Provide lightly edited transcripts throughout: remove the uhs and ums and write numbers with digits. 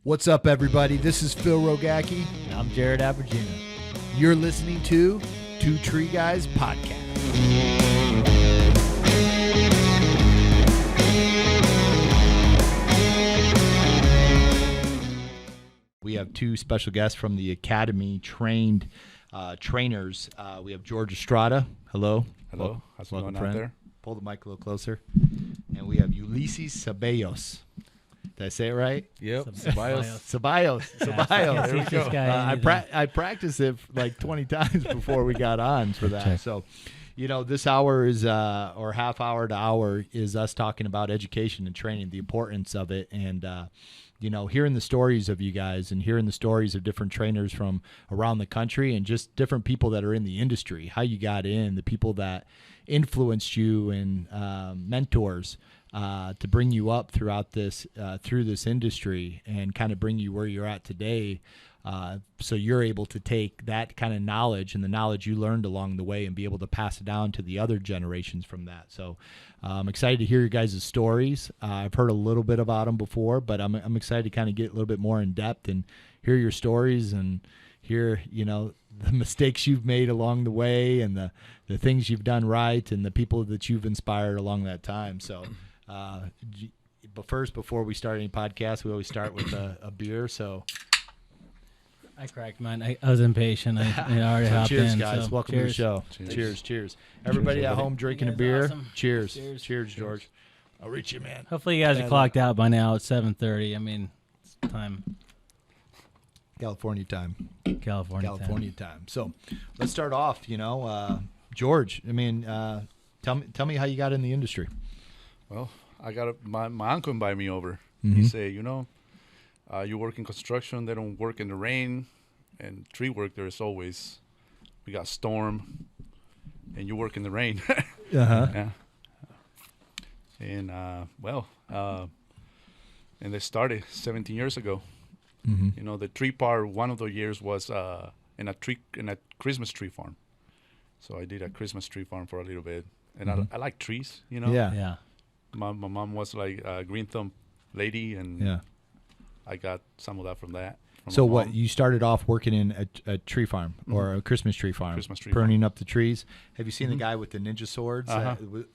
What's up, everybody? This is Phil Rogacki. And I'm Jared Abergina. You're listening to Two Tree Guys Podcast. We have two special guests from the Academy trained trainers. We have George Estrada. Hello. Hello. How's it going friend. out there? Pull the mic a little closer. And we have Ulices Ceballos. Did I say it right? Yep. Ceballos. There we go. I practiced it like 20 times before we got on for that. Check. So, this hour is, or half hour to hour, is us talking about education and training, the importance of it, and hearing the stories of you guys and hearing the stories of different trainers from around the country and just different people that are in the industry, how you got in, the people that influenced you and mentors to bring you up throughout this through this industry and kind of bring you where you're at today, so you're able to take that kind of knowledge and the knowledge you learned along the way and be able to pass it down to the other generations from that. So I'm excited to hear your guys' stories. I've heard a little bit about them before, but I'm excited to kind of get a little bit more in depth and hear your stories and hear the mistakes you've made along the way and the things you've done right and the people that you've inspired along that time. So but first, before we start any podcast, we always start with a beer. So I cracked mine. I was impatient. I already hopped cheers, in. guys. So Welcome to the show. Cheers. Everybody at home drinking a You guys beer. awesome. Cheers, Cheers. George. I'll reach you, man. Hopefully you guys are clocked out by now. It's 7:30. I mean, it's time. California time. California time. So let's start off. George. I mean, tell me how you got in the industry. Well, I got my uncle invited me over. Mhm. He say, you work in construction. They don't work in the rain, and tree work. There's always we got storm, and you work in the rain. Yeah. And and they started 17 years ago. Mm-hmm. The tree part. One of the years was in a Christmas tree farm. So I did a Christmas tree farm for a little bit, and I like trees. Yeah. My mom was like a green thumb lady, and I got some of that from that. So what, you started off working in a tree farm or a Christmas tree farm, pruning up the trees. Have you seen the guy with the ninja swords?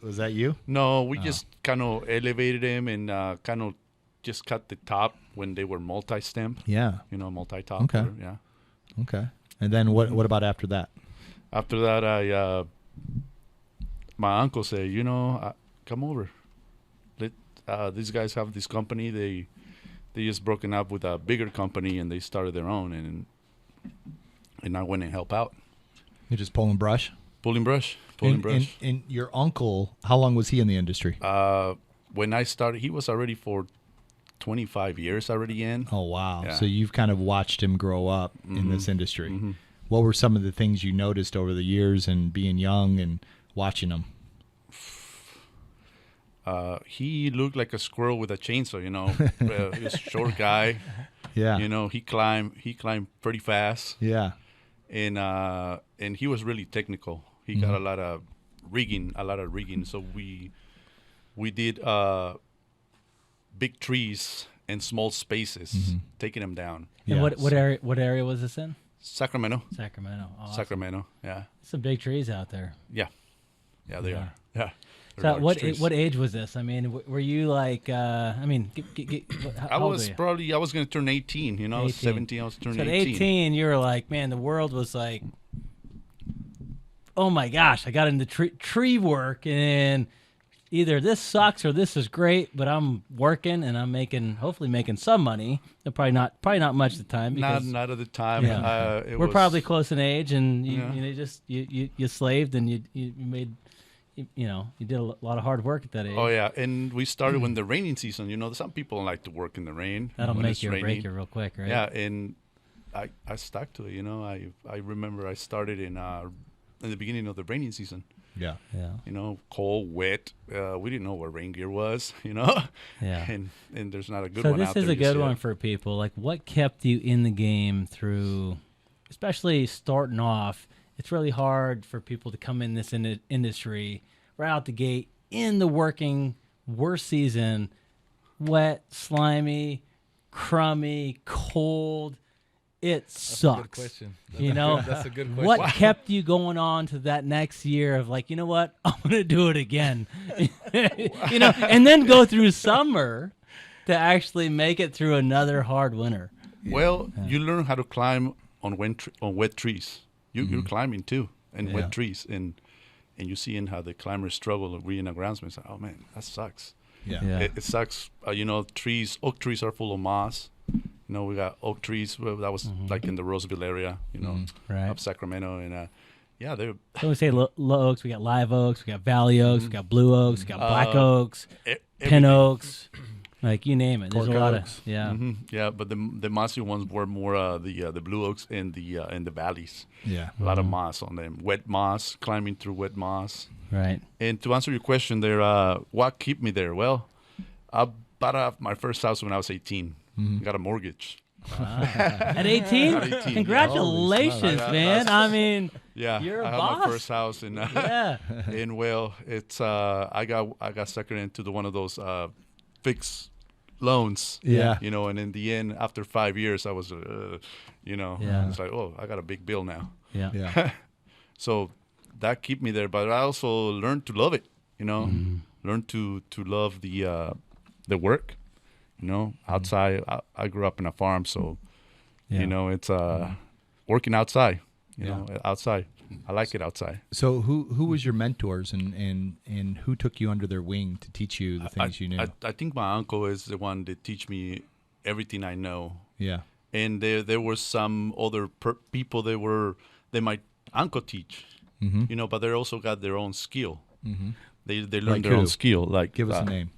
Was that you? No, we just kind of elevated him and kind of just cut the top when they were multi-stem. Yeah. Multi-top. Okay. Yeah. Okay. And then what about after that? After that, my uncle said, come over. These guys have this company. They just broken up with a bigger company and they started their own, and I went and help out. You're just pulling brush? Pulling brush. And your uncle, how long was he in the industry? When I started, he was already for 25 years already in. Oh, wow. Yeah. So you've kind of watched him grow up in this industry. What were some of the things you noticed over the years and being young and watching him? He looked like a squirrel with a chainsaw, He was a short guy. Yeah. He climbed pretty fast. Yeah. And he was really technical. He got a lot of rigging. So we did big trees and small spaces, taking them down. And what area was this in? Sacramento. Awesome. Sacramento. Yeah. Some big trees out there. Yeah, they are. Yeah. So what age was this? I mean, were you like? I was going to turn 18. 18. 17. I was turning So at 18. 18, you were like, man, the world was like, oh my gosh, I got into tree work, and either this sucks or this is great, but I'm working and I'm hopefully making some money. Probably not much at the time. Because, not at the time. Yeah. We're probably close in age, and you slaved and you made. You did a lot of hard work at that age. Oh yeah, and we started when the raining season. Some people don't like to work in the rain. That'll make you or break you real quick, right? Yeah, and I stuck to it. I remember I started in the beginning of the raining season. Yeah. Cold, wet. We didn't know what rain gear was. Yeah. And there's not a good one out there. So this is a good one for people. Like, what kept you in the game through, especially starting off? It's really hard for people to come in this industry right out the gate in the working worst season, wet, slimy, crummy, cold. It sucks. Question. You know, That's a good question. what kept you going on to that next year of like, you know what, I'm gonna do it again, you know, and then go through summer to actually make it through another hard winter. Well, you learn how to climb on wet trees. You're climbing too, and wet trees, and you see in how the climbers struggle reading a groundsman. It's like, oh man, that sucks. Yeah. It sucks. You know, oak trees are full of moss. You know, we got oak trees. That was like in the Roseville area, you know, Right. of Sacramento, and they're So we say low oaks, we got live oaks, we got valley oaks, we got blue oaks, we got black oaks, pin everything. oaks, like you name it. There's Cork a lot oaks. of yeah. Yeah, but the mossy ones were more the blue oaks and the valleys. Yeah. A lot of moss on them, wet moss, climbing through wet moss. Right. And to answer your question there, what kept me there? Well, I bought out my first house when I was 18. Got a mortgage. At 18? At 18, Congratulations, yeah. man. I mean, Yeah, You're a I had boss. my first house, and yeah. and well, it's I got suckered into one of those fixed loans. Yeah. You know, and in the end, after 5 years, I was, you know, Yeah. it's like, oh, I got a big bill now. Yeah. Yeah. So that kept me there, but I also learned to love it. You know, learned to love the work. You know, outside. I grew up in a farm, so Yeah. you know, it's working outside. You Yeah. know, outside. I like it outside. So who was your mentors and who took you under their wing to teach you the things you knew? I think my uncle is the one that teach me everything I know. Yeah. And there were some other people that my uncle teach. You know, but they also got their own skill. They learn Like their own who? skill. Like Give us a name.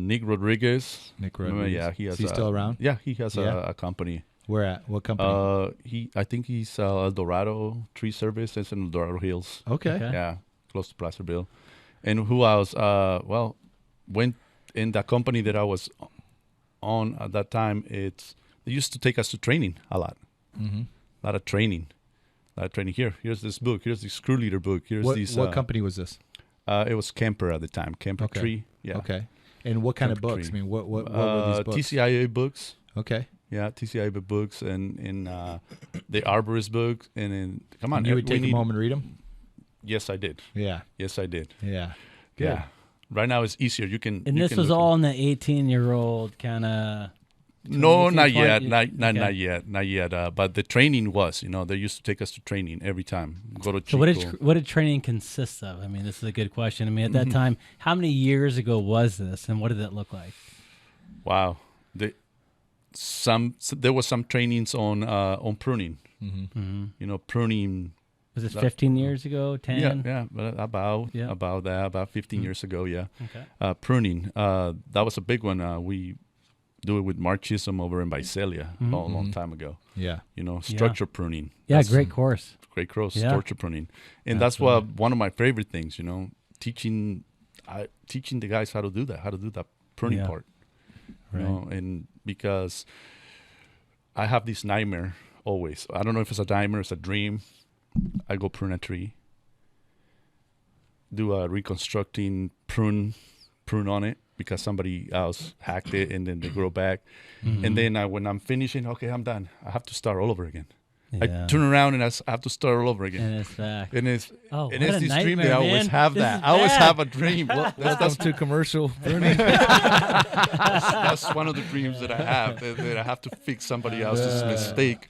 Nick Rodriguez. Nick Rodriguez. Yeah, he has. Is he still around? Yeah, he has Yeah? a company. Where at? What company? I think he's El Dorado Tree Service. It's in El Dorado Hills. Okay. Okay. Yeah, close to Placerville. And who else? Well, went in that company that I was on at that time. They used to take us to training a lot. A lot of training. Here. Here's this book. Here's the screw leader book. Here's What company was this? It was Camper at the time. Camper Okay. Tree. Yeah. Okay. And what kind of Camper books? Tree. I mean, what were these books? TCIA books. Okay. Yeah, TCIA books and the Arborist book. And then, come on. And you would we take them need- home and read them? Yes, I did. Yeah. Yes, I did. Yeah. Good. Yeah. Right now it's easier. You can. And you this can was look all in the 18-year-old kind of. No, 18, not 20, yet. okay. Not yet. But the training was, you know, they used to take us to training every time. Go to So Chico. what did training consist of? I mean, this is a good question. I mean, at that time, how many years ago was this, and what did it look like? Wow. There was some trainings on pruning. You know, pruning. Was this 15 years ago? 10? Yeah, but about 15 years ago. Yeah. Okay. Pruning. That was a big one. We do it with Mark Chisholm over in Visalia a long time ago. Yeah. You know, structure pruning. Yeah, That's great course. great cross, Yeah. structure pruning, and that's one of my favorite things. You know, teaching the guys how to do that pruning Yeah. part. You Right. know, and because I have this nightmare always. I don't know if it's a nightmare, it's a dream. I go prune a tree, do a reconstructing prune on it because somebody else hacked it, and then they grow back. And then when I'm finishing, okay, I'm done. I have to start all over again. Yeah. I turn around and I have to start all over again. And it's back. And it's Oh, and what it's a this dream that nightmare, I always man. have This that. is I always bad. have a dream. Well, Welcome to commercial pruning. that's one of the dreams that I have, that I have to fix somebody else's mistake.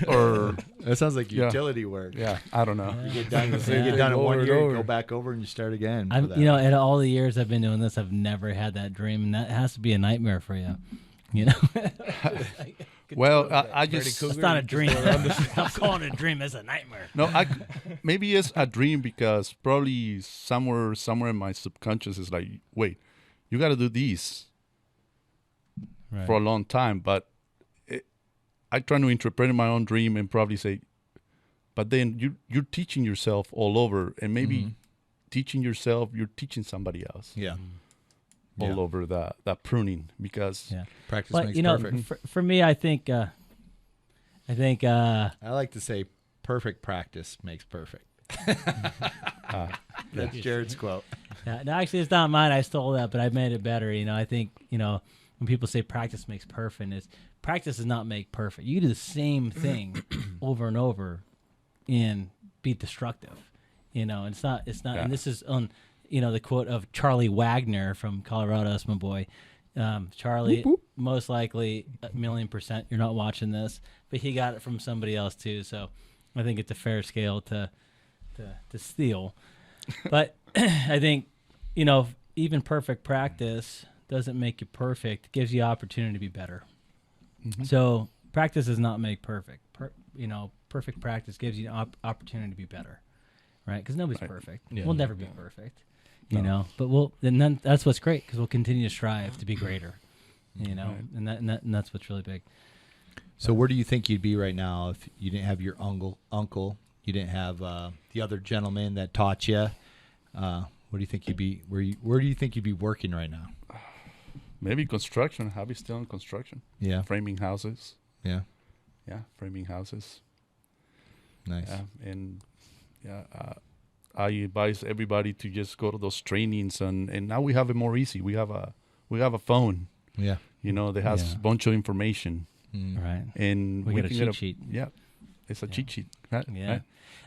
Or That sounds like Yeah. utility work. yeah, I don't know. You get done, Same you get thing done in over one and year, you over. go back over and you start again. for I'm, that. you know, in all the years I've been doing this, I've never had that dream, and that has to be a nightmare for you. You know, Well, I just it's not a dream. I'm calling it a dream. It's a nightmare. no. Maybe it's a dream because probably somewhere in my subconscious is like, wait, you got to do these Right. for a long time. But I try to interpret my own dream and probably say, but then you're teaching yourself all over, and maybe teaching yourself, you're teaching somebody else yeah. all Yeah. over that pruning because Yeah. Practice But makes you know, perfect. for me, I think I like to say perfect practice makes perfect. That's Jared's quote. yeah, no, actually, it's not mine. I stole that, but I made it better. You know, I think, you know, when people say practice makes perfect, is practice does not make perfect. You do the same thing over and over and be destructive. And it's not, Yeah. and this is on, the quote of Charlie Wagner from Colorado. That's my boy. Charlie, most likely 1,000,000% you're not watching this, but he got it from somebody else too. So I think it's a fair scale to steal. But I think, even perfect practice doesn't make you perfect. It gives you opportunity to be better. Mm-hmm. So practice does not make perfect. Perfect practice gives you an opportunity to be better, right? Because nobody's Right. perfect. Yeah. We'll never be perfect, No. But then that's what's great, because we'll continue to strive to be greater, Right. and that's what's really big. So where do you think you'd be right now if you didn't have your uncle, you didn't have the other gentleman that taught you? Where do you think you'd be? Where do you think you'd be working right now? Maybe construction. I'll be still in construction. Yeah, Framing houses. yeah, Yeah, framing houses. nice. Yeah, and I advise everybody to just go to those trainings, and now we have it more easy. We have a phone. Yeah, That has Yeah. a bunch of information, Right. and We got a can cheat get sheet. Yeah, it's a Yeah. cheat sheet. Right? Yeah. Right?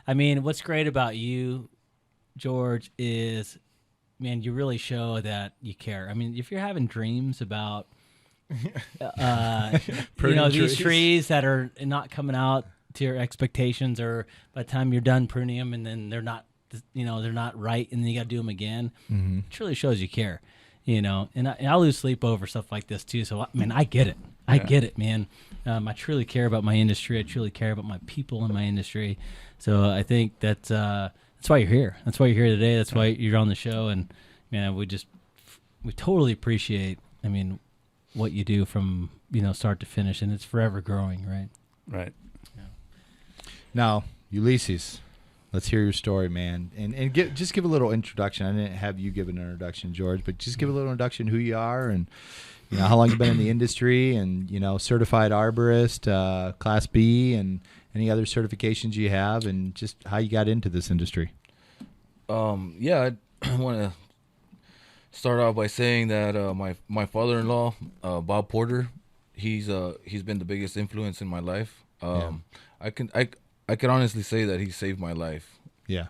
I mean, what's great about you, George, is, man, you really show that you care. I mean, if you're having dreams about, Pruning these trees. trees that are not coming out to your expectations, or by the time you're done pruning them and then they're not, they're not right, and then you got to do them again, Mm-hmm. it truly shows you care, and I lose sleep over stuff like this too. So, I get it. I Yeah. get it, man. I truly care about my industry. I truly care about my people in my industry. So I think that's why you're here. That's why you're here today. That's why you're on the show. And man, we totally appreciate, what you do from, start to finish, and it's forever growing, right? Right. Now, Ulices, let's hear your story, man, and just give a little introduction. I didn't have you give an introduction, George, but just give a little introduction who you are and how long you've been in the industry, and certified arborist, Class B, and any other certifications you have, and just how you got into this industry. Yeah, I want to start off by saying that my father-in-law, Bob Porter, he's been the biggest influence in my life. I can honestly say that he saved my life. Yeah.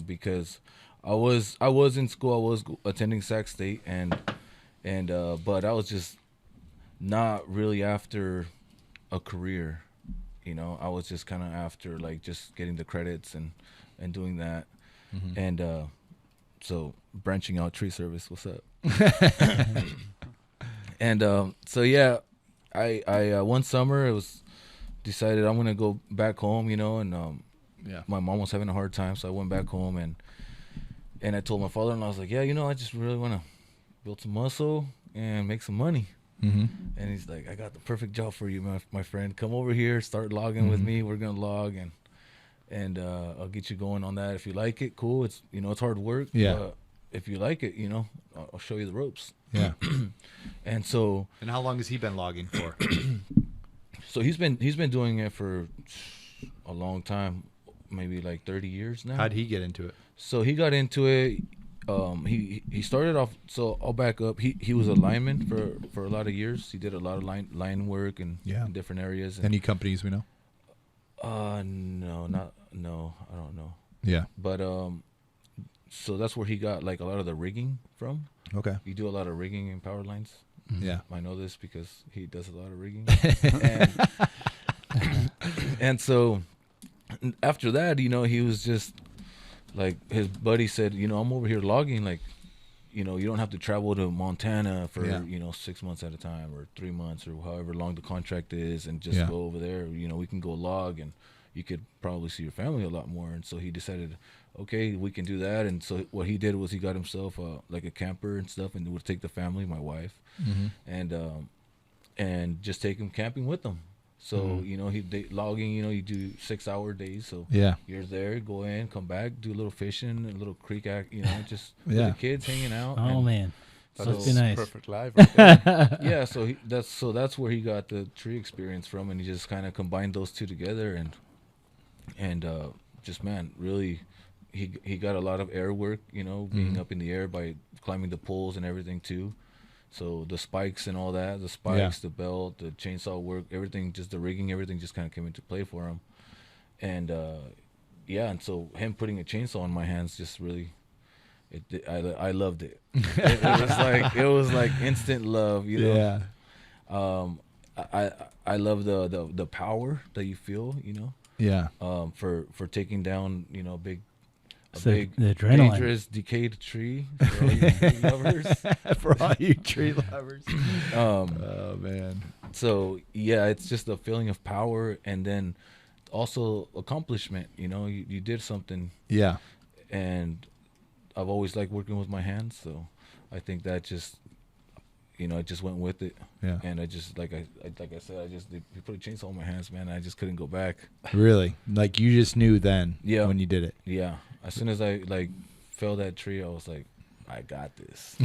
Because I was in school, I was attending Sac State, and but I was just not really after a career. I was just kind of after like just getting the credits and doing that. Mm-hmm. And so branching out tree service, what's up? And so yeah, I one summer it was decided I'm gonna go back home, and Yeah. my mom was having a hard time, so I went back home and I told my father-in-law, I was like, yeah, I just really want to build some muscle and make some money. Mm-hmm. And he's like, I got the perfect job for you, my friend. Come over here, start logging with me. We're gonna log and I'll get you going on that. If you like it, cool. It's it's hard work. Yeah. But if you like it, I'll show you the ropes. Yeah. And so And how long has he been logging for? he's been doing it for a long time, maybe like 30 years now. How'd he get into it? So he got into it. He started off. So I'll back up. He was a lineman for a lot of years. He did a lot of line work and in different areas. And, Any companies we know? no, I don't know. Yeah. But so that's where he got like a lot of the rigging from. Okay. You do a lot of rigging in power lines. Yeah. I know this because he does a lot of rigging. and so after that, he was just like, his buddy said, I'm over here logging, like, you don't have to travel to Montana for, 6 months at a time or 3 months or however long the contract is, and just go over there. We can go log and you could probably see your family a lot more. And so he decided, okay, we can do that. And so what he did was he got himself like a camper and stuff, and would take the family, my wife, and just take him camping with them. So, logging, you do 6-hour days. So Yeah. you're there, go in, come back, do a little fishing, a little creek act, just with Yeah. the kids hanging out. Oh and, man, That must is be nice. perfect life. Right there. yeah, so that's where he got the tree experience from, and he just kind of combined those two together, and just, man, really, he got a lot of air work, being up in the air by climbing the poles and everything too, So the spikes and all that, the spikes, the belt, the chainsaw work, everything, just the rigging, everything just kind of came into play for him. And and so him putting a chainsaw in my hands just really, I loved it. It was like instant love, you know. Yeah. I love the power that you feel, you know. Yeah. For taking down, you know, big The adrenaline. dangerous decayed tree for all you tree lovers. For all you tree lovers. Oh man. So yeah, it's just a feeling of power, and then also accomplishment. You know, you did something. Yeah. And I've always liked working with my hands, so I think that just, you know, I just went with it. Yeah. And I just like I said, you put a chainsaw in my hands, man. I just couldn't go back. Really? Like you just knew then Yeah. when you did it. Yeah. As soon as I like fell that tree, I was like, I got this.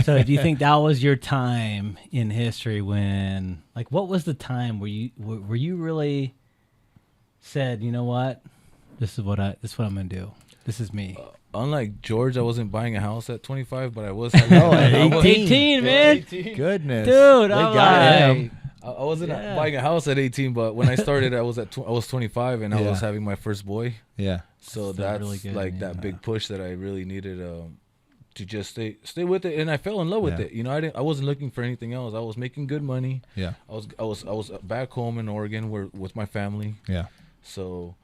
So do you think that was your time in history when, like, what was the time where you really said, you know what, this is what I'm gonna do. This is me. Unlike George, I wasn't buying a house at 25, but I was. At 18, man. 18. Goodness. Dude, they I'm got like- him. I wasn't buying a house at 18, but when I started, I was 25, and I was having my first boy. Yeah. So That's that's really good, like man. that big push that I really needed to just stay with it, and I fell in love with Yeah. it. You know, I wasn't looking for anything else. I was making good money. Yeah. I was back home in Oregon with my family. Yeah. So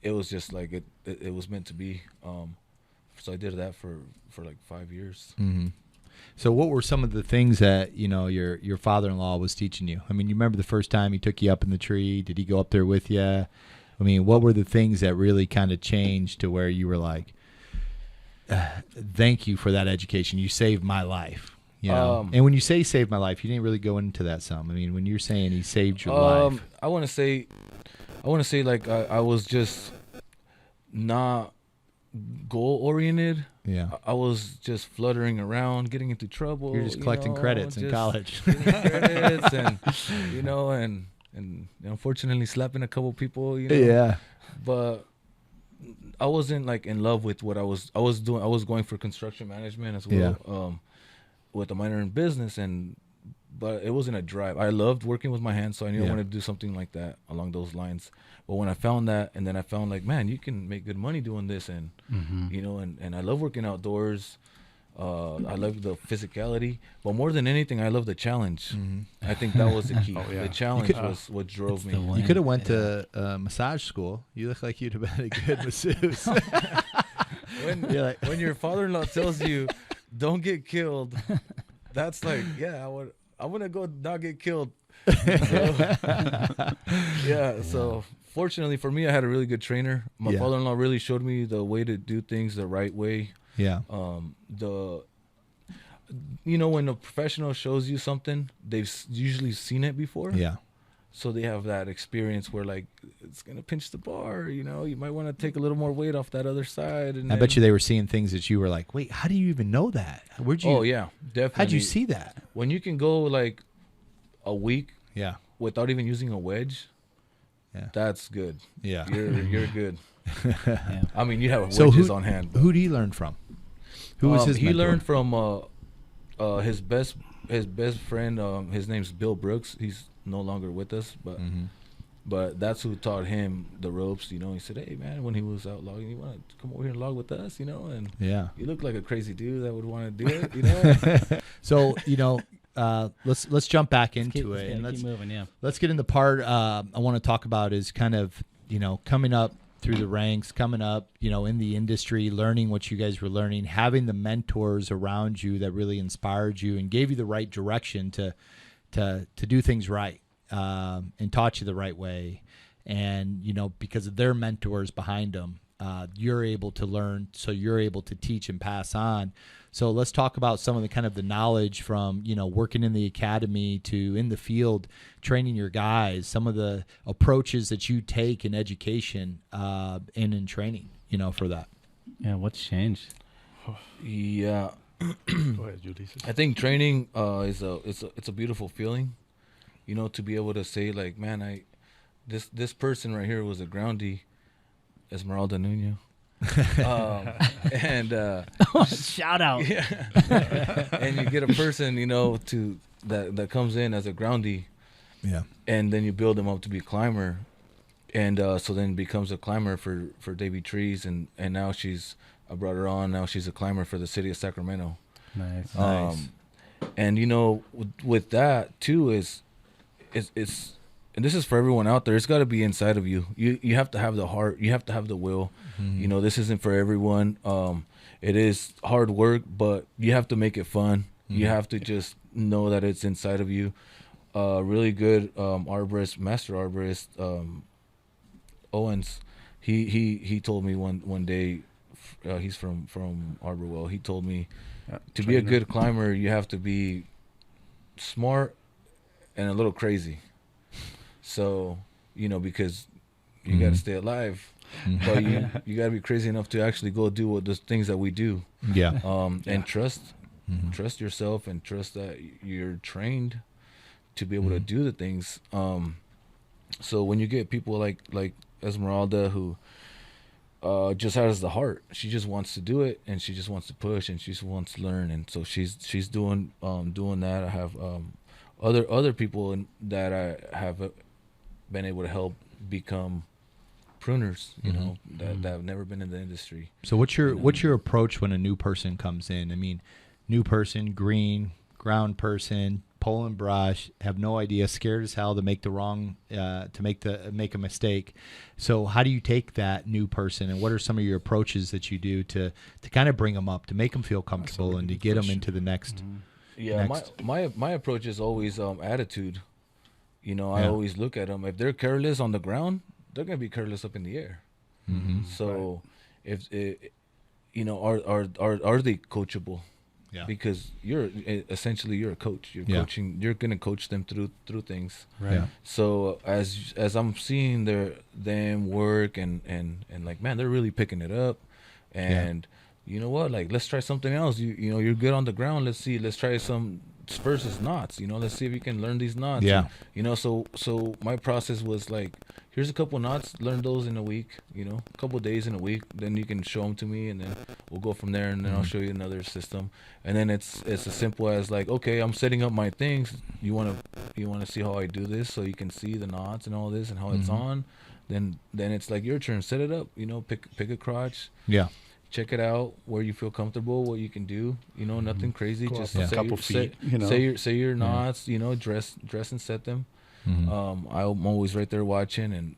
it was just like it was meant to be. So I did that for like 5 years. Mm-hmm. So what were some of the things that, you know, your father-in-law was teaching you? I mean, you remember the first time he took you up in the tree? Did he go up there with you? I mean, what were the things that really kind of changed to where you were like, thank you for that education. You saved my life. You know? And when you say saved my life, you didn't really go into that some. I mean, when you're saying he saved your life. I want to say like I was just not goal oriented. Yeah. I was just fluttering around, getting into trouble. You're just collecting credits in just college. getting credits and you know, and unfortunately slapping a couple people. You know. Yeah. But I wasn't like in love with what I was doing. I was going for construction management as well, with a minor in business, but it wasn't a drive. I loved working with my hands, so I knew I wanted to do something like that along those lines. But when I found that, and then I found like, man, you can make good money doing this, and you know, and I love working outdoors. I love the physicality, but more than anything, I love the challenge. I think that was the key. The challenge was what drove me. You could have went to massage school. You look like you'd have been a good masseuse. When your father-in-law tells you, "Don't get killed," that's like, I want to go not get killed. So fortunately for me, I had a really good trainer. My father-in-law really showed me the way to do things the right way. Yeah. You know, when a professional shows you something, they've usually seen it before. Yeah. So they have that experience where like it's gonna pinch the bar. You know, you might want to take a little more weight off that other side. And I bet you they were seeing things that you were like, wait, how do you even know that? Where'd you? Oh yeah, definitely. How'd you see that? When you can go like a week, without even using a wedge, that's good. Yeah, you're good. I mean, you have So wedges on hand. Who did he learn from? Who was his He mentor? learned from his best friend. His name's Bill Brooks. He's no longer with us, but that's who taught him the ropes. You know, he said, "Hey man, when he was out logging, you want to come over here and log with us?" You know, and you look like a crazy dude that would want to do it. You know. So you know, let's jump back into it and keep moving. Let's get in the part I want to talk about is kind of, you know, coming up through the ranks, coming up, you know, in the industry, learning what you guys were learning, having the mentors around you that really inspired you and gave you the right direction to do things right, and taught you the right way. And, you know, because of their mentors behind them, you're able to learn, so you're able to teach and pass on. So let's talk about some of the kind of the knowledge from, you know, working in the academy to in the field, training your guys, some of the approaches that you take in education and in training, you know, for that. Yeah, what's changed? Yeah. Go ahead, Ulices. I think training is a beautiful feeling, you know, to be able to say like, man, this person right here was a groundie, Esmeralda Nuno, And Shout out. yeah, and you get a person, to that comes in as a groundie, Yeah. and then you build them up to be a climber, and so then becomes a climber for Davy Trees, and now I brought her on. Now she's a climber for the city of Sacramento. Nice. And with that too is and this is for everyone out there. It's got to be inside of you. You have to have the heart. You have to have the will. Mm-hmm. This isn't for everyone. It is hard work, but you have to make it fun. Mm-hmm. You have to just know that it's inside of you. Really good arborist, master arborist, Owens. He told me one day. He's from Arborwell. He told me to be a good climber, you have to be smart and a little crazy. So, because you got to stay alive, but you got to be crazy enough to actually go do what the things that we do. Yeah. And trust yourself, and trust that you're trained to be able to do the things. So when you get people like Esmeralda, who just has the heart, she just wants to do it, and she just wants to push, and she just wants to learn, and so she's doing that. I have other people that I have been able to help become pruners, that have never been in the industry. So what's your approach when a new person comes in? I mean, new person, green, ground person, pull and brush, have no idea, scared as hell to make the wrong, make a mistake. So how do you take that new person, and what are some of your approaches that you do to kind of bring them up, to make them feel comfortable, and to get them into the next? Yeah, my approach is always attitude. I always look at them. If they're careless on the ground, they're gonna be careless up in the air. So, if are they coachable? Yeah. Because you're a coach. You're coaching. You're gonna coach them through things. Right. Yeah. So as I'm seeing them work and like, man, they're really picking it up, and you know what? Like, let's try something else. You're good on the ground. Let's try some versus knots. Let's see if you can learn these knots. Yeah. So my process was like, here's a couple knots, learn those in a week, a couple days in a week. Then you can show them to me, and then we'll go from there, and then I'll show you another system. And then it's as simple as like, okay, I'm setting up my things. You want to see how I do this, so you can see the knots and all this and how it's on. Then it's like your turn. Set it up. Pick a crotch. Yeah. Check it out where you feel comfortable, what you can do. Nothing crazy. Go Just up a say couple feet. say your knots. Dress and set them. I'm always right there watching, and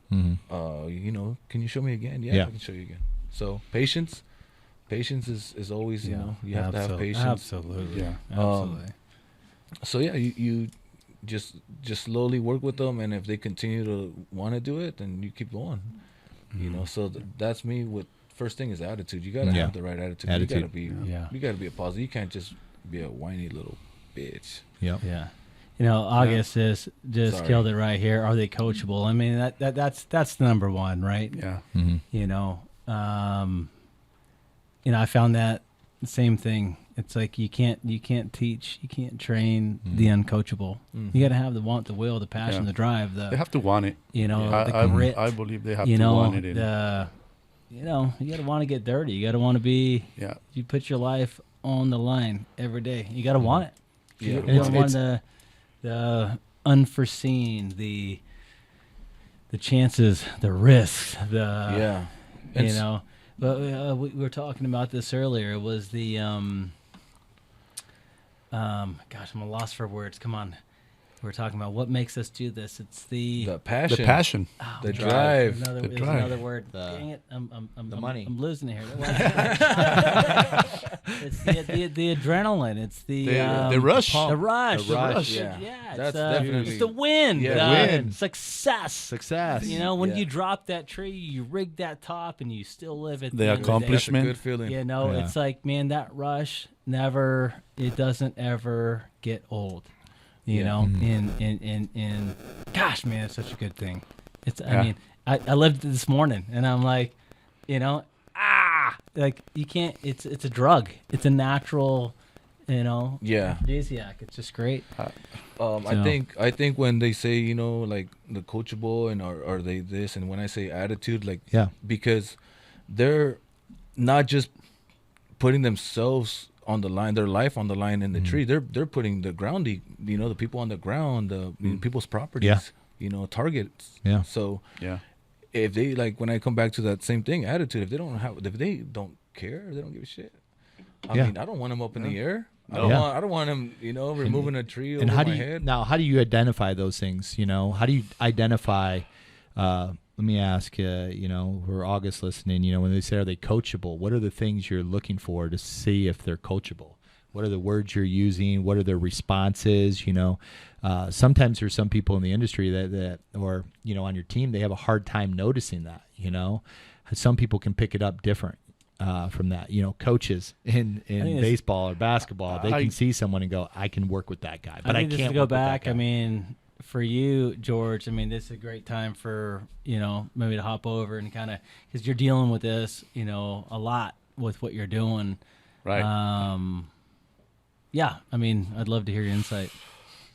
can you show me again? Yeah, I can show you again. So patience is always, you have to have patience. Absolutely. Yeah. Absolutely. So yeah, you just slowly work with them, and if they continue to want to do it, then you keep going. So that's me. With first thing is attitude. You gotta have the right attitude. You gotta be a positive. You can't just be a whiny little bitch. Yep. Yeah. August just killed it right here. Are they coachable? I mean, that's the number one, right? Yeah. I found that same thing. It's like you can't teach, you can't train the uncoachable. You got to have the want, the will, the passion, the drive. They have to want it. The grit. I believe they have to want it. You got to want to get dirty. You got to want to be. Yeah. You put your life on the line every day. You got to want it. Yeah. You don't want the unforeseen, the chances, the risks, But we were talking about this earlier. It was the gosh, I'm a loss for words. Come on. We're talking about what makes us do this. It's the passion. The passion. Oh, the drive. There's another word. Dang it. I'm money. I'm losing it here. It's the adrenaline. It's the rush. The rush. The rush. Yeah. That's it's definitely. it's the win. Yeah. The win. Success. When Yeah. you drop that tree, you rig that top, and you still live it. The accomplishment. That's a good feeling. Yeah. It's like, man, that rush it doesn't ever get old. And gosh, man, it's such a good thing. I mean, I lived it this morning, and I'm like, like you can't. It's a drug. It's a natural, aphrodisiac. It's just great. I think when they say, like the coachable and are they this, and when I say attitude, like, because not just putting themselves on the line, their life on the line in the tree. They're putting the ground, the people on the ground, people's properties, targets. Yeah. So Yeah. if they, like, when I come back to that same thing, attitude, if they don't care, they don't give a shit. I mean, I don't want them up in the air. I don't want them, removing a tree over my head. Now, how do you identify those things? How do you identify? Let me ask, for August listening, when they say, are they coachable? What are the things you're looking for to see if they're coachable? What are the words you're using? What are their responses? Sometimes there's some people in the industry that or, on your team, they have a hard time noticing that, Some people can pick it up different. From that, coaches in baseball or basketball, they can see someone and go, I can work with that guy, but I can't go work back. with that guy. I mean, for you, George, this is a great time for, maybe to hop over and kind of, because you're dealing with this, a lot with what you're doing. Right. Yeah. I'd love to hear your insight.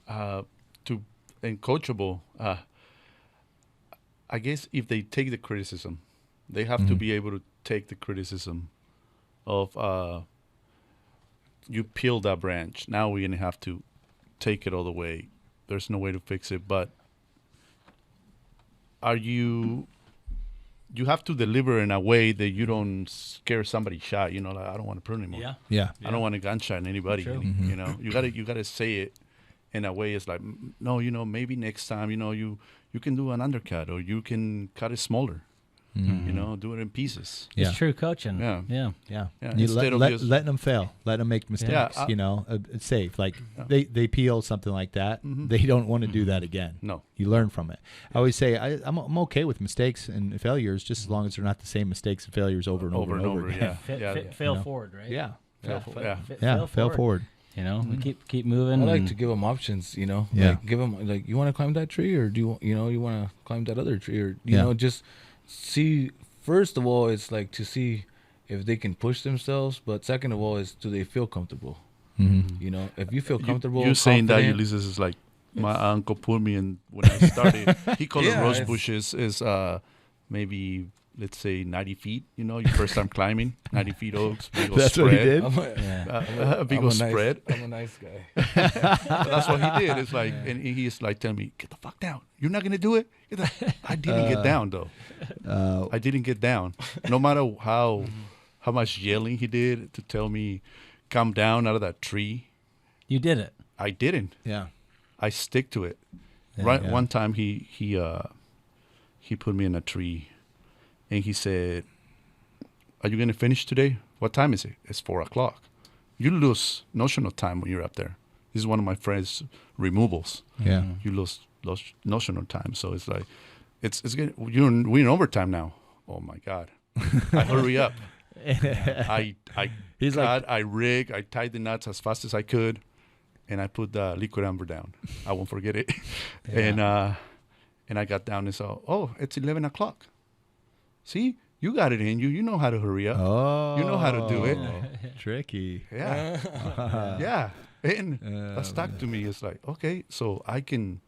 And coachable, I guess if they take the criticism, they have to be able to take the criticism of you peeled that branch. Now we're gonna have to take it all the way. There's no way to fix it. But you have to deliver in a way that you don't scare somebody shy. Like, I don't want to prune anymore. Yeah. I don't want to gunshot anybody. True. You gotta say it in a way. It's like, no, maybe next time, you can do an undercut, or you can cut it smaller. Do it in pieces. Yeah. It's true coaching. Yeah. Yeah. You letting them fail, letting them make mistakes. It's safe. Like they peel something like that. They don't want to do that again. No, you learn from it. I always say I'm okay with mistakes and failures, just as long as they're not the same mistakes and failures over and over again. Fail forward, right? Yeah. Fail forward. We keep moving. I like to give them options. Yeah. Like, give them, like, you want to climb that tree, or do you want to climb that other tree, or just see. First of all, it's like to see if they can push themselves, but second of all is, do they feel comfortable? If you feel comfortable, you saying that, Ulises, is like my uncle put me in when I started. He called it rose bushes is maybe, let's say, 90 feet. Your first time climbing, 90 feet oaks. That's spread. what he did. A big old spread. I'm a nice guy. That's what he did. It's like, and he's like telling me, get the fuck down. You're not gonna do it. I didn't get down though. I didn't get down. No matter how much yelling he did to tell me, come down out of that tree. You did it. I didn't. Yeah. I stick to it. Yeah. One time he put me in a tree, and he said, "Are you gonna finish today? What time is it? It's 4:00. You lose notion of time when you're up there. This is one of my friends' removals. Yeah. You lose notion of time. So it's like, it's good. We're in overtime now. Oh my God! I hurry up. I rig. I tied the nuts as fast as I could, and I put the liquid amber down. I won't forget it. Yeah. And I got down and saw, oh, it's 11:00. See, you got it in you. You know how to hurry up. Oh, you know how to do it. Tricky. Yeah. Yeah. And that stuck to me. It's like, okay, so I can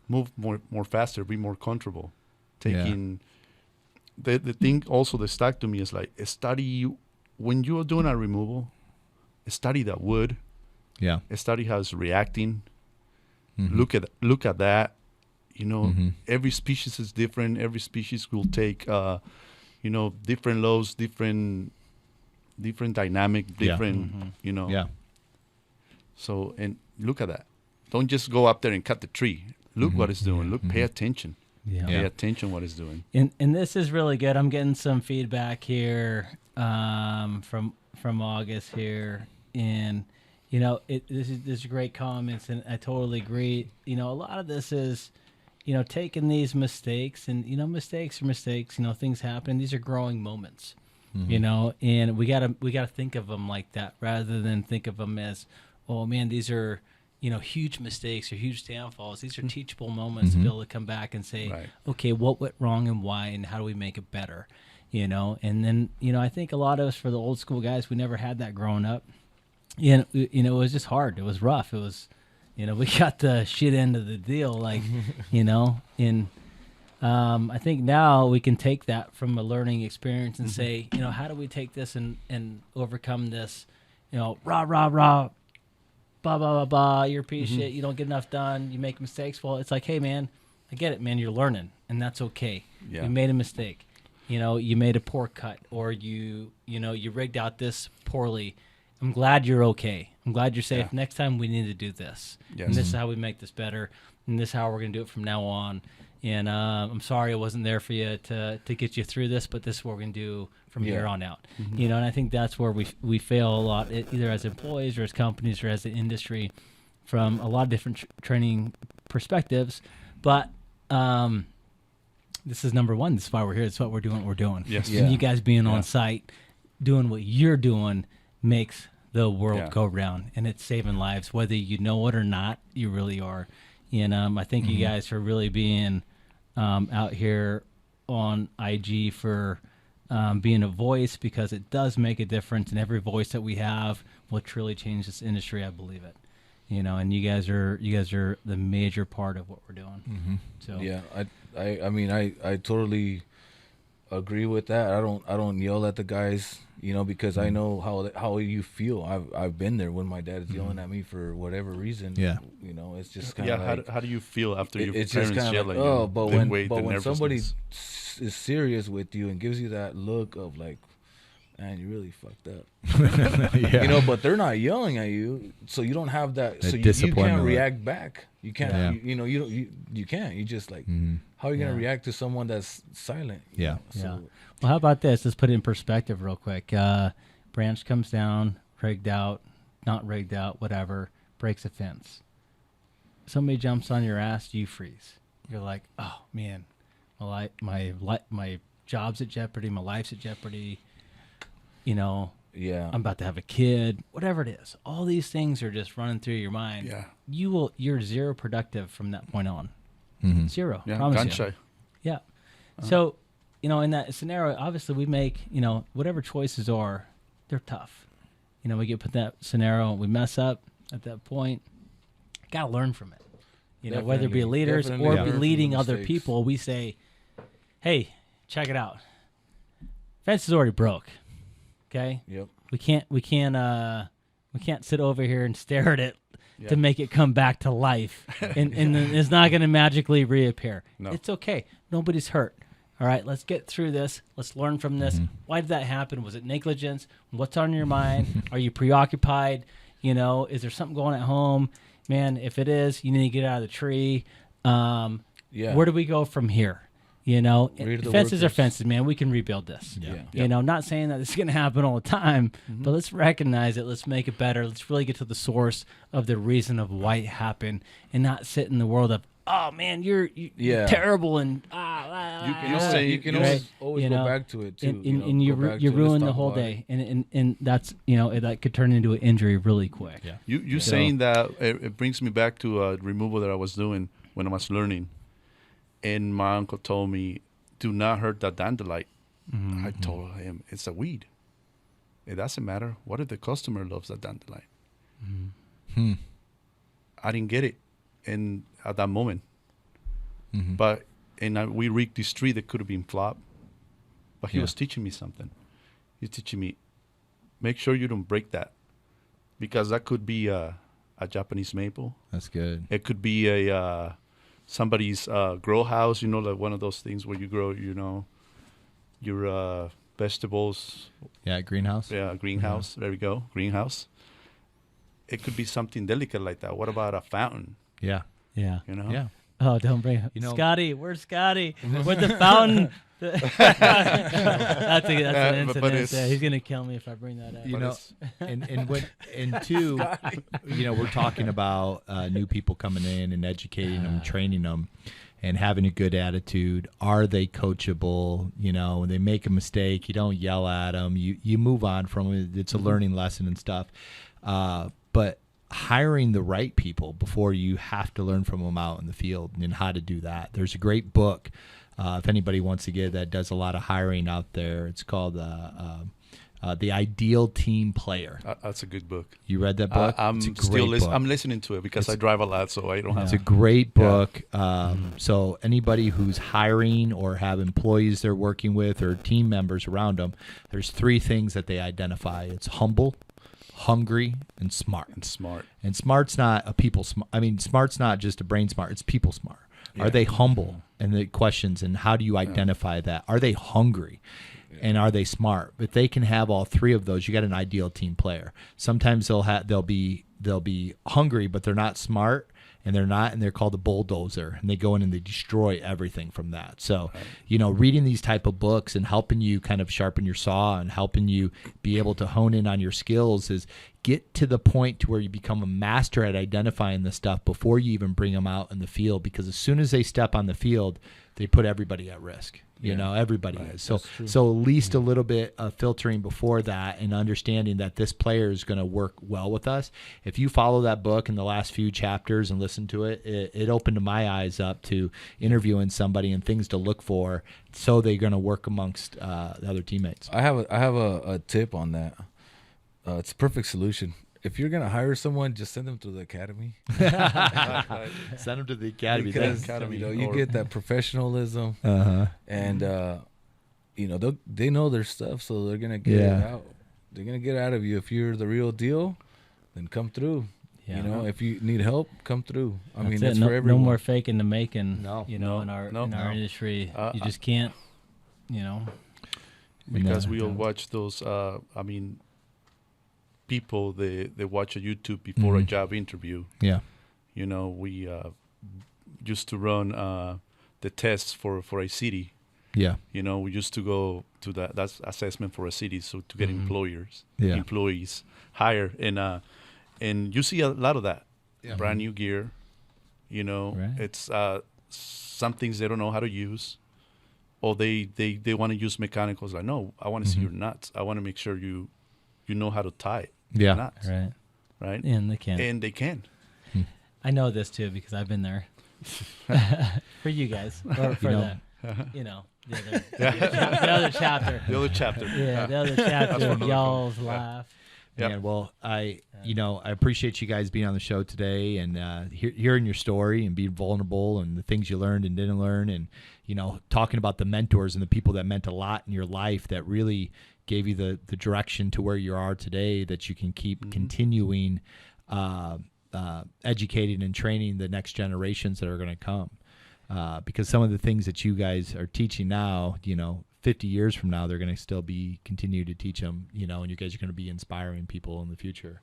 move more faster, be more comfortable. Taking the thing also that stuck to me is like, study when you're doing a removal, study that wood. Yeah. Study how it's reacting. Look at that. Every species is different. Every species will take different loads, different dynamic, different Yeah. So, and look at that. Don't just go up there and cut the tree. Look what it's doing. Look, pay attention. Yeah. Pay attention what it's doing. And this is really good. I'm getting some feedback here from August here, and this is great comments, and I totally agree. A lot of this is taking these mistakes, and mistakes are mistakes. Things happen. These are growing moments. And we gotta think of them like that, rather than think of them as, oh man, these are huge mistakes or huge downfalls. These are teachable moments to be able to come back and say, Right. okay, what went wrong and why, and how do we make it better? And then I think a lot of us, for the old school guys, we never had that growing up. And it was just hard. It was rough. It was we got the shit end of the deal, like and I think now we can take that from a learning experience and say, how do we take this and overcome this, rah, rah, rah, blah, blah, blah, blah, you're a piece of shit, you don't get enough done, you make mistakes. Well, it's like, hey, man, I get it, man, you're learning, and that's okay. Yeah. You made a mistake. You made a poor cut, or you rigged out this poorly. I'm glad you're okay. I'm glad you're safe. Yeah. Next time we need to do this. Yes. And this is how we make this better. And this is how we're going to do it from now on. And I'm sorry I wasn't there for you to get you through this, but this is what we're going to do from here on out. And I think that's where we fail a lot, either as employees or as companies or as an industry, from a lot of different training perspectives. But this is number one. This is why we're here. This is what we're doing. What we're doing. Yes. And you guys being on site, doing what you're doing, makes the world go round, and it's saving lives, whether you know it or not. You really are. And I think you guys are really being out here on IG for being a voice, because it does make a difference, and every voice that we have will truly change this industry. I believe it. And you guys are the major part of what we're doing. So yeah, I mean I totally agree with that. I don't yell at the guys, because I know how you feel. I've been there when my dad is yelling at me for whatever reason. Yeah. It's just kind of like, how do you feel after your it's parents just kind yell of at like, you? but The when somebody nervousness. is serious with you and gives you that look of like, man, you really fucked up. Yeah. But they're not yelling at you, so you don't have that. That So you disappointment can't look. react back. You can't. Yeah. You can't. You just like, how are you gonna react to someone that's silent? Yeah. Yeah. Well, how about this? Let's put it in perspective real quick. Branch comes down, rigged out, not rigged out, whatever, breaks a fence. Somebody jumps on your ass, you freeze. You're like, oh man, my job's at jeopardy, my life's at jeopardy. Yeah. I'm about to have a kid, whatever it is. All these things are just running through your mind. Yeah. You're zero productive from that point on. Zero. Yeah, Promise gun you. shy. Yeah. So, in that scenario, obviously we make, whatever choices are, they're tough. We get put in that scenario, we mess up at that point. Got to learn from it. Whether it be leaders or Definitely be learn leading from the other mistakes. people, we say, hey, check it out. Fence is already broke. Okay? Yep. We can't sit over here and stare at it to make it come back to life, and then it's not going to magically reappear. No. It's okay. Nobody's hurt. All right, let's get through this. Let's learn from this. Why did that happen? Was it negligence? What's on your mind? Are you preoccupied? Is there something going at home? Man, if it is, you need to get out of the tree. Yeah. Where do we go from here? Read the Fences are workers. fences, man. We can rebuild this. Yeah. Not saying that it's going to happen all the time, but let's recognize it. Let's make it better. Let's really get to the source of the reason of why it happened, and not sit in the world of, oh man, you're terrible, and You can always go back to it too. and you ruin the whole day, and that's that could turn into an injury really quick. Yeah. You saying that it brings me back to a removal that I was doing when I was learning, and my uncle told me, "Do not hurt that dandelion." I told him it's a weed. It doesn't matter. What if the customer loves that dandelion? I didn't get it, and at that moment, but we rigged this tree that could have been flopped, but he was teaching me something. He's teaching me, make sure you don't break that, because that could be a Japanese maple. That's good. It could be a somebody's grow house, like one of those things where you grow, your vegetables. Yeah, greenhouse. Yeah, greenhouse. There we go, greenhouse. It could be something delicate like that. What about a fountain? Yeah. Yeah. Yeah. Oh, don't bring You know- Scotty. Where's Scotty? Where's the fountain? that's an but incident. it's- He's gonna kill me if I bring that up. You But know, and two, we're talking about new people coming in and educating them, training them, and having a good attitude. Are they coachable? When they make a mistake, you don't yell at them. You move on from it. It's a learning lesson and stuff. But hiring the right people before you have to learn from them out in the field and how to do that. There's a great book. If anybody wants to get that, does a lot of hiring out there. It's called The Ideal Team Player. That's a good book. You read that book? I'm It's a still great book. I'm listening to it because I drive a lot, so I don't have. It's a great book. So anybody who's hiring or have employees they're working with or team members around them, there's 3 things that they identify. It's humble, hungry, and smart. And smart's not a people smart. I mean, smart's not just a brain smart. It's people smart. Yeah. Are they humble? And the questions, and how do you identify that? Are they hungry? And are they smart? If they can have all 3 of those, you got an ideal team player. Sometimes they'll be hungry, but they're not smart, and they're called a bulldozer, and they go in and they destroy everything from that. So, reading these type of books and helping you kind of sharpen your saw and helping you be able to hone in on your skills is get to the point to where you become a master at identifying the stuff before you even bring them out in the field, because as soon as they step on the field, they put everybody at risk. Everybody is. So at least a little bit of filtering before that and understanding that this player is going to work well with us. If you follow that book in the last few chapters and listen to it, it opened my eyes up to interviewing somebody and things to look for, so they're going to work amongst the other teammates. I have a tip on that. It's a perfect solution. If you're going to hire someone, just send them to the academy. Send them to the academy. Because, you get that professionalism. And, they know their stuff, so they're going to get it out. They're going to get out of you. If you're the real deal, then come through. Yeah. If you need help, come through. That's for everyone. No more faking the making, No. in our industry. You just can't, Because we all watch those, people they watch a YouTube before a job interview. Yeah. We used to run the tests for a city. Yeah. We used to go to that's assessment for a city, so to get employees hire, and you see a lot of that. Yeah. Brand new gear. Right. It's some things they don't know how to use, or they want to use mechanicals. Like, no, I want to see your nuts. I want to make sure you know how to tie nuts. Right. And they can. I know this too because I've been there. For you guys, or for the other chapter. The other chapter. Yeah, the other chapter. Y'all's laugh. Yeah. Well, I appreciate you guys being on the show today and hearing your story and being vulnerable and the things you learned and didn't learn, and talking about the mentors and the people that meant a lot in your life that really gave you the direction to where you are today, that you can keep continuing educating and training the next generations that are going to come. Because some of the things that you guys are teaching now, 50 years from now, they're going to still continue to teach them, and you guys are going to be inspiring people in the future.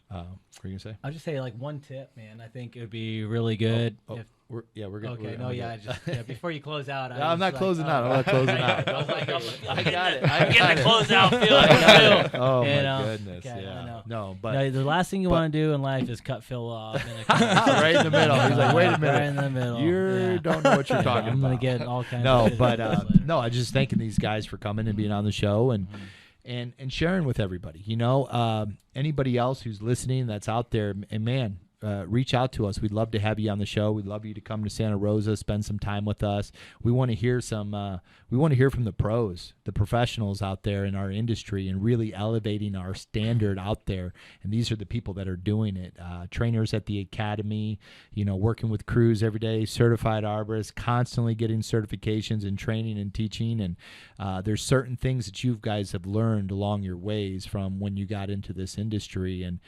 What are you going to say? I'll just say one tip, man. I think it would be really good. We're good. Okay, before you close out. I'm not closing out. I'm not closing out. I was like, I got it. I'm getting the close out feeling. Oh, my goodness. Okay, yeah. No, but the last thing you want to do in life is cut Phil off. Right in the middle. He's like, wait a minute. Right in the middle. You don't know what you're talking about. I'm going to get all kinds of shit. I just thanking these guys for coming and being on the show and sharing with everybody. Anybody else who's listening that's out there, and man, reach out to us. We'd love to have you on the show. We'd love you to come to Santa Rosa, spend some time with us. We want to hear we want to hear from the pros, the professionals out there in our industry, and really elevating our standard out there. And these are the people that are doing it. Trainers at the academy, working with crews every day, certified arborists, constantly getting certifications and training and teaching. And there's certain things that you guys have learned along your ways from when you got into this industry. And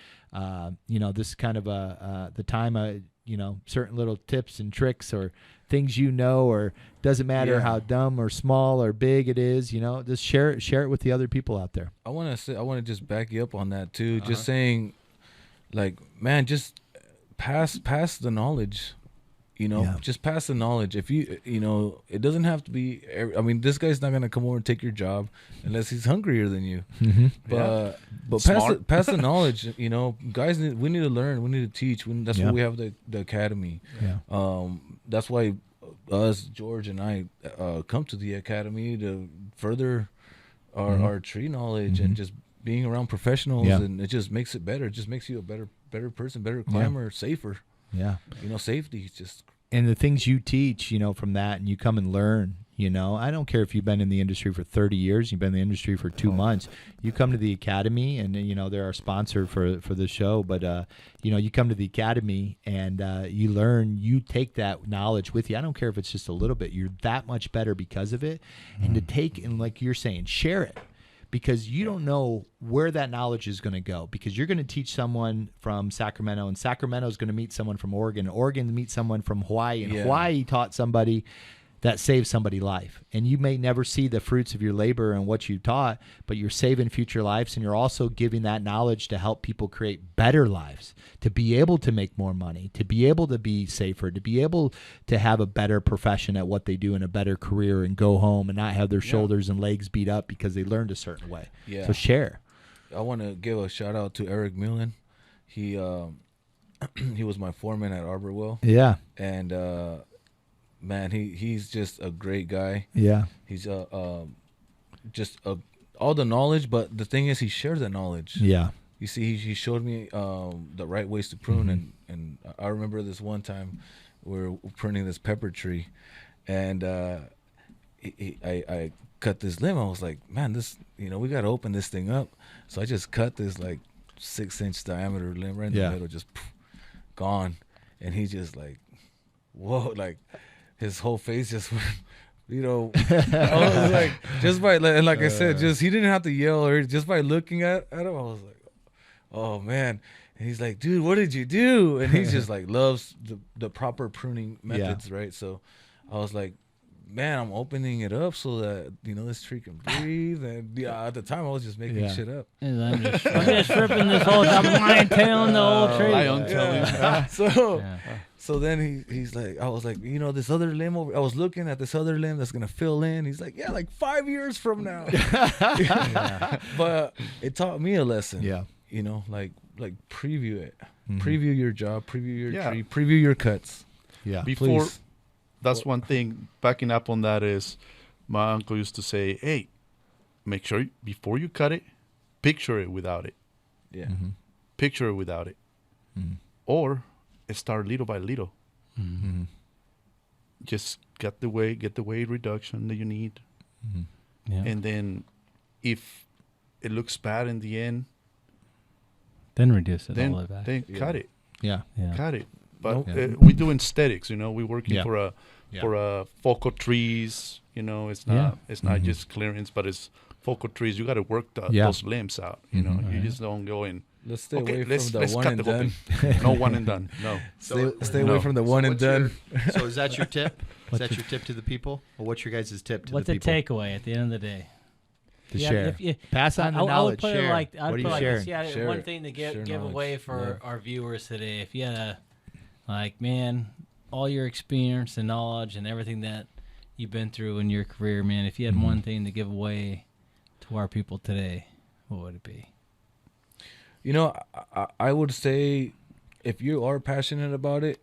this is kind of the time, certain little tips and tricks or things, or doesn't matter how dumb or small or big it is, just share it with the other people out there. I want to just back you up on that too. Just saying, like, man, just pass the knowledge. Just pass the knowledge. If it doesn't have to be. This guy's not gonna come over and take your job unless he's hungrier than you. But pass the knowledge. Guys, we need to learn. We need to teach. That's why we have the academy. Yeah. That's why us, George and I, come to the academy to further our tree knowledge and just being around professionals, and it just makes it better. It just makes you a better person, better climber, safer. Yeah. Safety is just. And the things you teach, from that, and you come and learn, You know, I don't care if you've been in the industry for 30 years, you've been in the industry for 2 months. You come to the academy, and you know they're our sponsor for the show. But you know, you come to the academy and you learn. You take that knowledge with you. I don't care if it's just a little bit. You're that much better because of it. And to take and like you're saying, share it. Because you don't know where that knowledge is going to go. Because you're going to teach someone from Sacramento, and Sacramento is going to meet someone from Oregon. Oregon meets someone from Hawaii, and Hawaii taught somebody that saved somebody's life. And you may never see the fruits of your labor and what you taught, but you're saving future lives, and you're also giving that knowledge to help people create better lives, to be able to make more money, to be able to be safer, to be able to have a better profession at what they do and a better career and go home and not have their shoulders and legs beat up because they learned a certain way. Yeah. So share. I want to give a shout out to Eric Mullen. He he was my foreman at Arborville. Yeah. And man, he's just a great guy. Yeah. He's just all the knowledge, but the thing is, he shares the knowledge. Yeah. You see, he showed me the right ways to prune, and I remember this one time we were pruning this pepper tree, and I cut this limb. I was like, man, this, you know, we got to open this thing up. So I just cut this like 6-inch diameter limb right in the middle, just gone. And he just like, whoa, like his whole face just went, you know, I was like, just by, and like I said, just, he didn't have to yell, or just by looking at him, I was like, oh man. And he's like, dude, what did you do? And he's just like, loves the proper pruning methods, right? So I was like, man, I'm opening it up so that, you know, this tree can breathe. And at the time I was just making shit up. And I'm just ripping this whole lion tailing the whole tree. So then he's like, I was like, you know, this other limb over, I was looking at this other limb that's gonna fill in. He's like, yeah, like 5 years from now. But it taught me a lesson. Yeah. You know, like preview it. Preview your job, preview your tree, preview your cuts. Yeah. Before, that's one thing, backing up on that is, my uncle used to say, hey, make sure before you cut it, picture it without it. Yeah. Picture it without it. Or start little by little. Just get the weight reduction that you need. And then if it looks bad in the end, then reduce it then, all the way back. then cut it. Yeah. Cut it. But we do aesthetics, you know. We're working for a focal trees, you know. It's not just clearance, but it's focal trees. You got to work those limbs out, you know. You just don't go in. Let's stay away from the one and done. No one and done. No. Stay away from the one and done. So is that your tip? Is that your tip to the people? Or what's your guys' tip to what's the people? What's the takeaway at the end of the day? To share. Pass on the knowledge. I would put share. it like, what are you sharing? Yeah, one thing to give away for our viewers today. If you had a, like, man, all your experience and knowledge and everything that you've been through in your career, man, if you had one thing to give away to our people today, what would it be? You know, I would say, if you are passionate about it,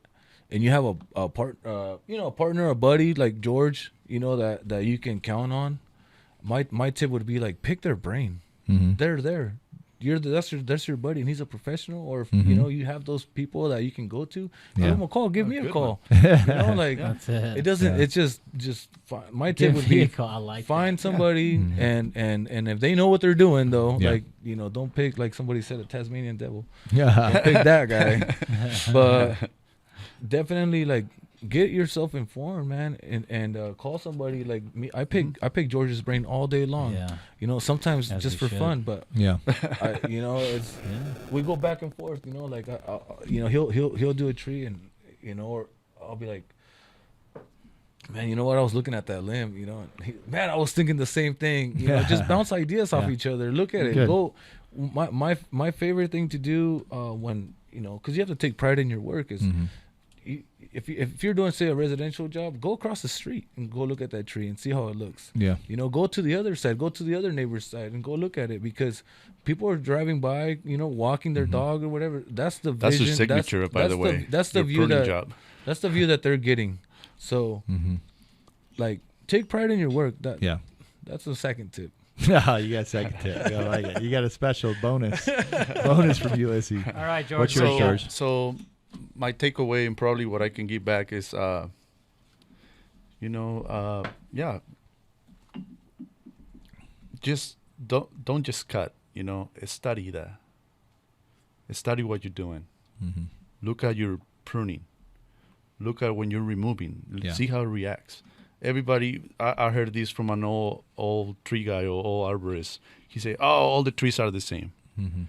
and you have a partner, a buddy like George, you know, that you can count on, my tip would be like, pick their brain. They're there. That's your buddy, and he's a professional. Or if, you know, you have those people that you can go to, give them a call. Give me a call. You know, like That's it. it doesn't. It's just my tip would be I like find somebody, and if they know what they're doing, though, like, you know, don't pick, like somebody said, a Tasmanian devil. Don't pick that guy. But definitely, like, get yourself informed, man, and call somebody like me. I pick George's brain all day long. Yeah. You know, sometimes As just for we should. fun, but you know, it's we go back and forth. You know, like you know, he'll do a tree, and you know, or I'll be like, man, you know what? I was looking at that limb. You know, and man, I was thinking the same thing. You know, just bounce ideas off each other. Look at it. Good. Go. My favorite thing to do when, you know, because you have to take pride in your work is. If you're doing, say, a residential job, go across the street and go look at that tree and see how it looks. Yeah. You know, go to the other side, go to the other neighbor's side and go look at it, because people are driving by, you know, walking their dog or whatever. That's the vision. That's your signature, by the way. That's the view that's the view that they're getting. So, like, take pride in your work. That's the second tip. Oh, you got a second tip. I like it. You got a special bonus from Ulices. All right, George. What's yours, George? So my takeaway, and probably what I can give back, is Yeah, just don't just cut. Study that. Study what you're doing. Mm-hmm. Look at your pruning. Look at when you're removing. Yeah. See how it reacts. Everybody, I heard this from an old tree guy or old arborist. He said, "Oh, all the trees are the same." Mm-hmm.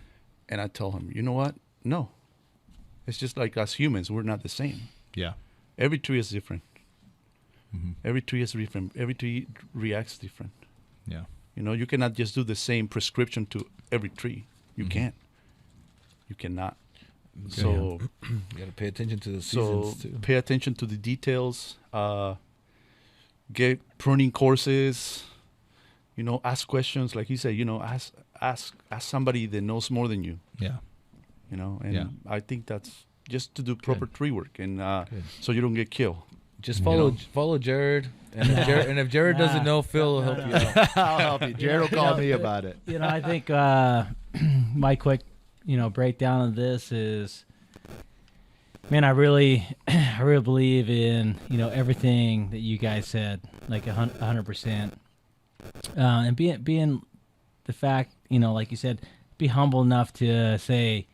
And I told him, you know what? No. It's just like us humans. We're not the same. Yeah. Every tree is different. Mm-hmm. Every tree is different. Every tree reacts different. Yeah. You cannot just do the same prescription to every tree. You Mhm. can't. You cannot. Okay. So, You got to pay attention to the seasons so too. pay attention to the details. Get pruning courses. Ask questions. Like he said, ask somebody that knows more than you. Yeah. And Yeah. I think that's just to do proper tree work and Good. so you don't get killed. Just follow Jared, and if Jared doesn't know, Phil will help you out. I'll help you. Jared will call me about it. I think my quick, breakdown of this is, man, I really believe in, everything that you guys said, like 100%. And being the fact, like you said, be humble enough to say,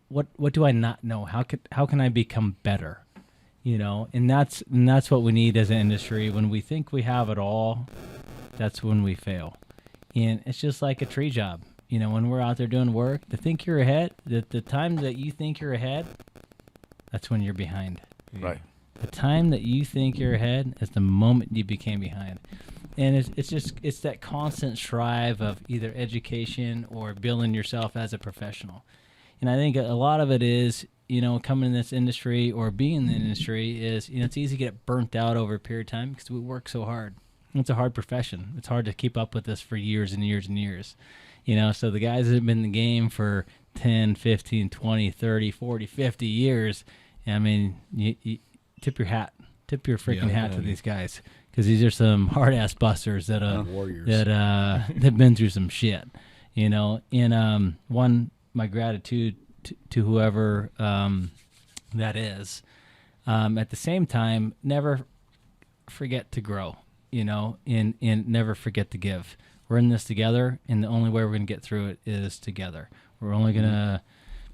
what do I not know? How can I become better? And that's what we need as an industry. When we think we have it all, that's when we fail. And it's just like a tree job. When we're out there doing work, the time that you think you're ahead, that's when you're behind. Right. The time that you think you're ahead is the moment you became behind. And it's that constant strive of either education or building yourself as a professional. And I think a lot of it is, coming in this industry or being in the industry is, it's easy to get burnt out over a period of time because we work so hard. It's a hard profession. It's hard to keep up with this for years and years and years. So the guys that have been in the game for 10, 15, 20, 30, 40, 50 years, I mean, you tip your hat. Tip your freaking hat to these guys, because these are some hard-ass busters that Warriors. have been through some shit, And my gratitude to whoever that is. At the same time, never forget to grow, and never forget to give. We're in this together, and the only way we're going to get through it is together. We're only going to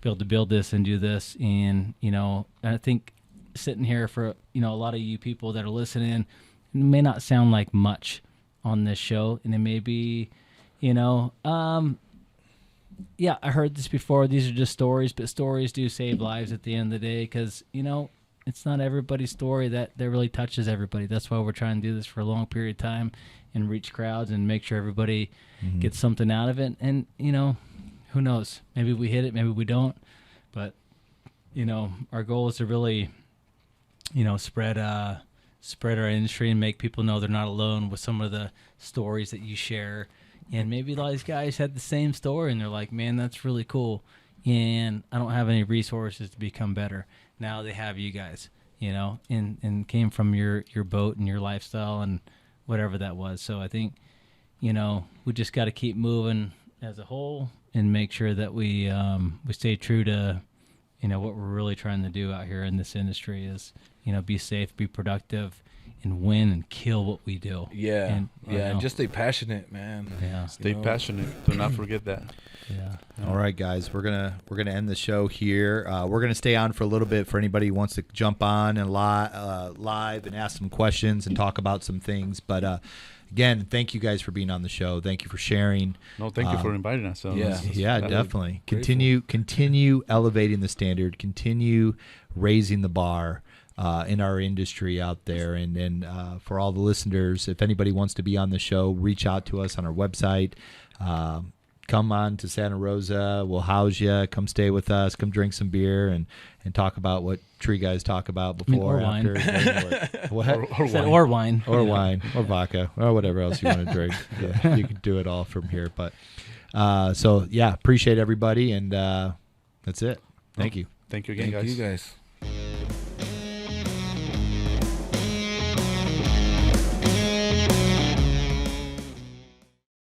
be able to build this and do this, and I think sitting here for a lot of you people that are listening, it may not sound like much on this show, and it may be, yeah, I heard this before. These are just stories, but stories do save lives at the end of the day, because it's not everybody's story that really touches everybody. That's why we're trying to do this for a long period of time and reach crowds and make sure everybody gets something out of it. And who knows? Maybe we hit it, maybe we don't. But our goal is to really spread our industry and make people know they're not alone with some of the stories that you share. And maybe a lot of these guys had the same story, and they're like, man, that's really cool, and I don't have any resources to become better. Now they have you guys, and came from your boat and your lifestyle and whatever that was. So I think, we just got to keep moving as a whole and make sure that we stay true to, what we're really trying to do out here in this industry is, be safe, be productive, and win and kill what we do. Yeah, and just stay passionate, man. Yeah. Stay passionate. Do not forget that. Yeah. All right, guys, we're gonna end the show here. We're gonna stay on for a little bit for anybody who wants to jump on and live and ask some questions and talk about some things. But again, thank you guys for being on the show. Thank you for sharing. No, thank you for inviting us. So Yeah, definitely. Continue elevating the standard. Continue raising the bar in our industry out there. And for all the listeners, if anybody wants to be on the show, reach out to us on our website. Come on to Santa Rosa. We'll house you. Come stay with us. Come drink some beer and talk about what tree guys talk about before, or after. Or wine. Or wine. Or vodka. Or whatever else you want to drink. Yeah, you can do it all from here. But so, yeah, appreciate everybody. And that's it. Thank you. Thank you again, Thank guys. you guys.